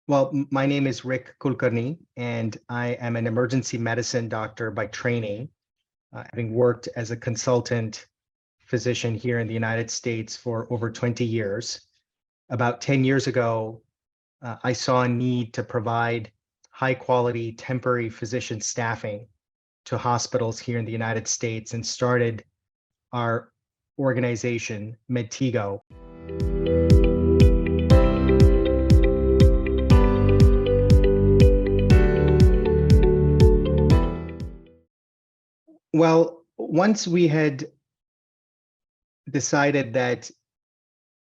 Well, my name is Rick Kulkarni, and I am an emergency medicine doctor by training, having worked as a consultant physician here in the United States for over 20 years. About 10 years ago, I saw a need to provide high quality temporary physician staffing to hospitals here in the United States and started our organization, Medtigo. Well, once we had decided that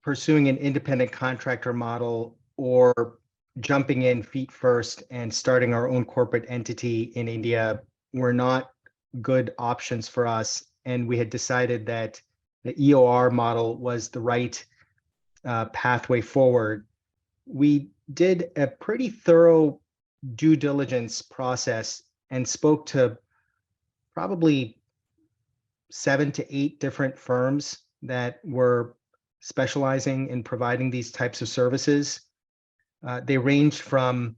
pursuing an independent contractor model or jumping in feet first and starting our own corporate entity in India were not good options for us. And we had decided that the EOR model was the right pathway forward. We did a pretty thorough due diligence process and spoke to probably 7 to 8 different firms that were specializing in providing these types of services. They ranged from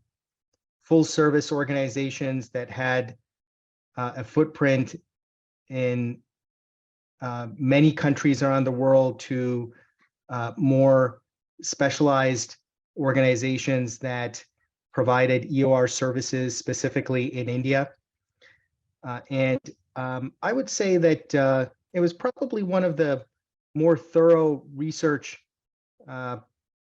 full service organizations that had a footprint in many countries around the world to more specialized organizations that provided EOR services specifically in India. I would say that it was probably one of the more thorough research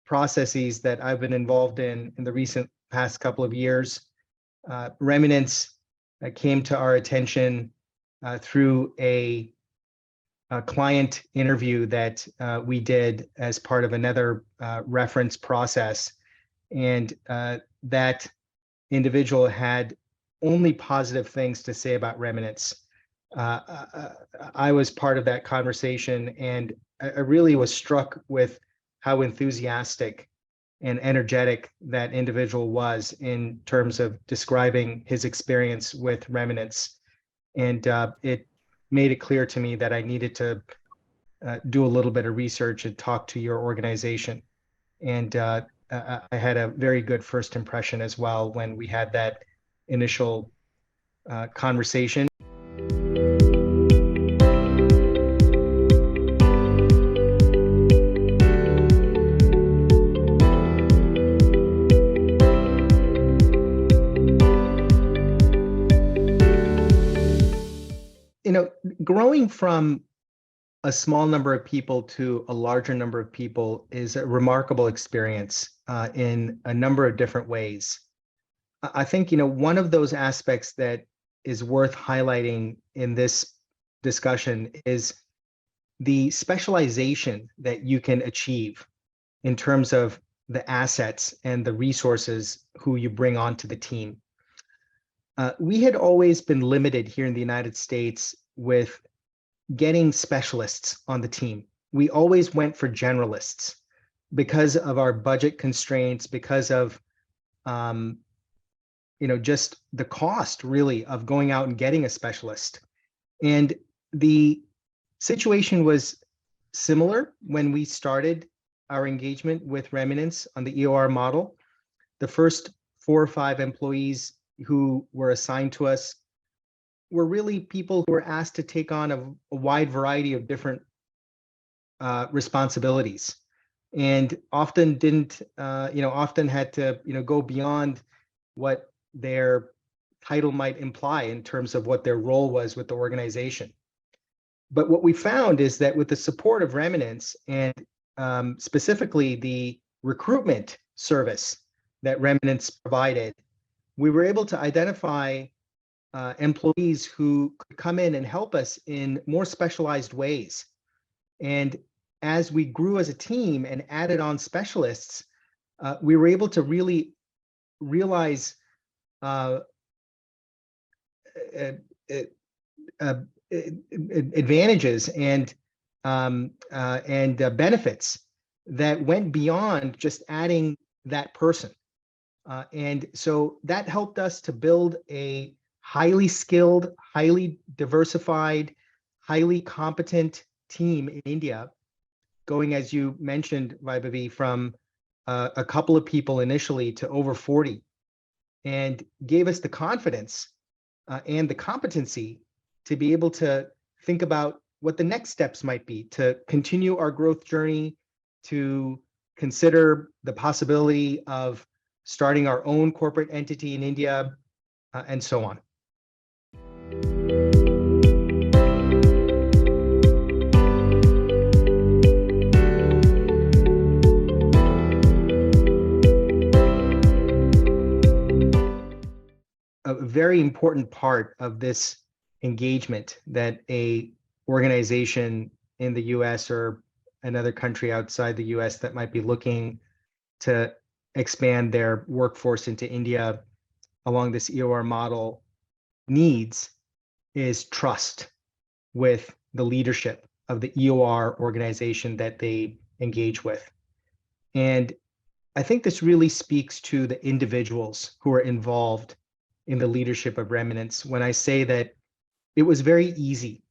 processes that I've been involved in the recent past couple of years. Remunance came to our attention through a client interview that we did as part of another reference process. And that individual had only positive things to say about Remunance. I was part of that conversation, and I really was struck with how enthusiastic and energetic that individual was in terms of describing his experience with Remunance. And it made it clear to me that I needed to do a little bit of research and talk to your organization. And I had a very good first impression as well when we had that initial conversation. Growing from a small number of people to a larger number of people is a remarkable experience in a number of different ways. I think, one of those aspects that is worth highlighting in this discussion is the specialization that you can achieve in terms of the assets and the resources who you bring onto the team. We had always been limited here in the United States with getting specialists on the team. We always went for generalists because of our budget constraints, because of just the cost really of going out and getting a specialist. And the situation was similar when we started our engagement with Remunance on the EOR model. The first 4 or 5 employees who were assigned to us were really people who were asked to take on a wide variety of different responsibilities, and often didn't, often had to, go beyond what their title might imply in terms of what their role was with the organization. But what we found is that with the support of Remunance and specifically the recruitment service that Remunance provided, we were able to identify employees who could come in and help us in more specialized ways. And as we grew as a team and added on specialists, we were able to really realize advantages and benefits that went beyond just adding that person. And so that helped us to build a highly skilled, highly diversified, highly competent team in India, going, as you mentioned, Vaibhavi, from a couple of people initially to over 40, and gave us the confidence and the competency to be able to think about what the next steps might be to continue our growth journey, to consider the possibility of starting our own corporate entity in India, and so on. A very important part of this engagement that a organization in the US or another country outside the US that might be looking to expand their workforce into India along this EOR model needs is trust with the leadership of the EOR organization that they engage with. And I think this really speaks to the individuals who are involved in the leadership of Remunance when I say that it was very easy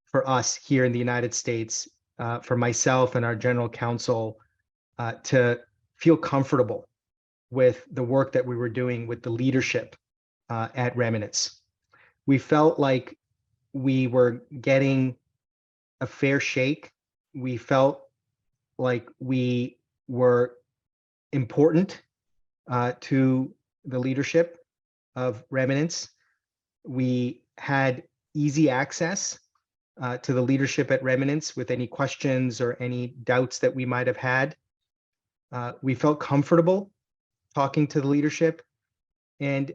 for us here in the United States, for myself and our general counsel, to feel comfortable with the work that we were doing with the leadership at Remunance. We felt like we were getting a fair shake. We felt like we were important to the leadership of Remunance. We had easy access to the leadership at Remunance with any questions or any doubts that we might have had. We felt comfortable talking to the leadership, and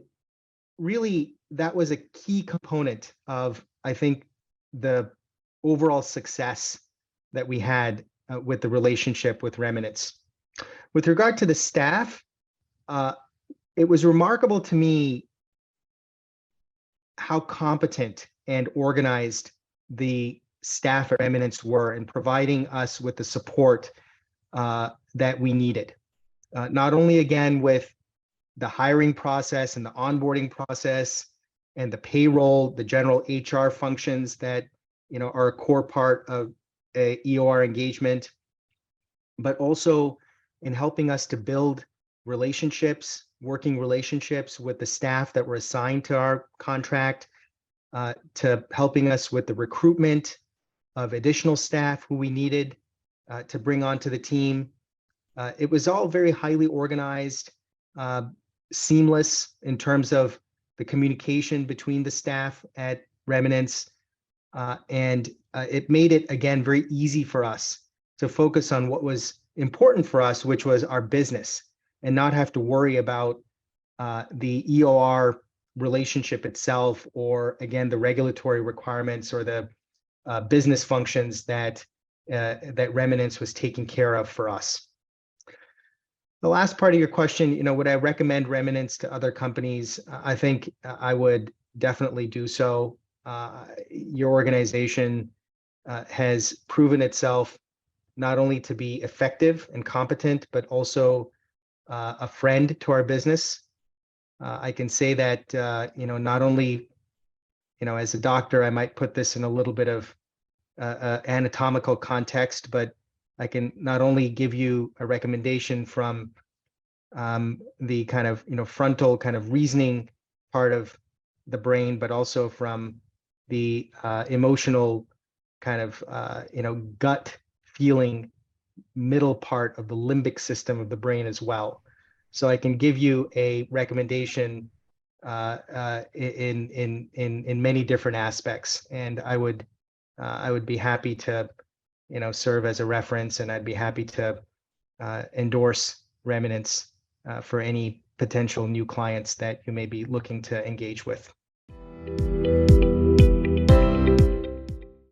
really that was a key component of, I think, the overall success that we had with the relationship with Remunance. With regard to the staff, it was remarkable to me how competent and organized the staff at Remunance were in providing us with the support that we needed. Not only, again, with the hiring process and the onboarding process and the payroll, the general HR functions that are a core part of a EOR engagement, but also in helping us to build relationships, working relationships with the staff that were assigned to our contract, to helping us with the recruitment of additional staff who we needed to bring onto the team. It was all very highly organized, seamless in terms of the communication between the staff at Remunance, and it made it, again, very easy for us to focus on what was important for us, which was our business, and not have to worry about the EOR relationship itself, or again, the regulatory requirements or the business functions that Remunance was taking care of for us. The last part of your question, would I recommend Remunance to other companies? I think I would definitely do so. Your organization has proven itself not only to be effective and competent, but also a friend to our business. I can say that, not only, as a doctor, I might put this in a little bit of anatomical context, but I can not only give you a recommendation from the kind of, frontal kind of reasoning part of the brain, but also from the emotional kind of, gut feeling middle part of the limbic system of the brain as well. So I can give you a recommendation in many different aspects, and I would be happy to serve as a reference, and I'd be happy to endorse Remunance for any potential new clients that you may be looking to engage with.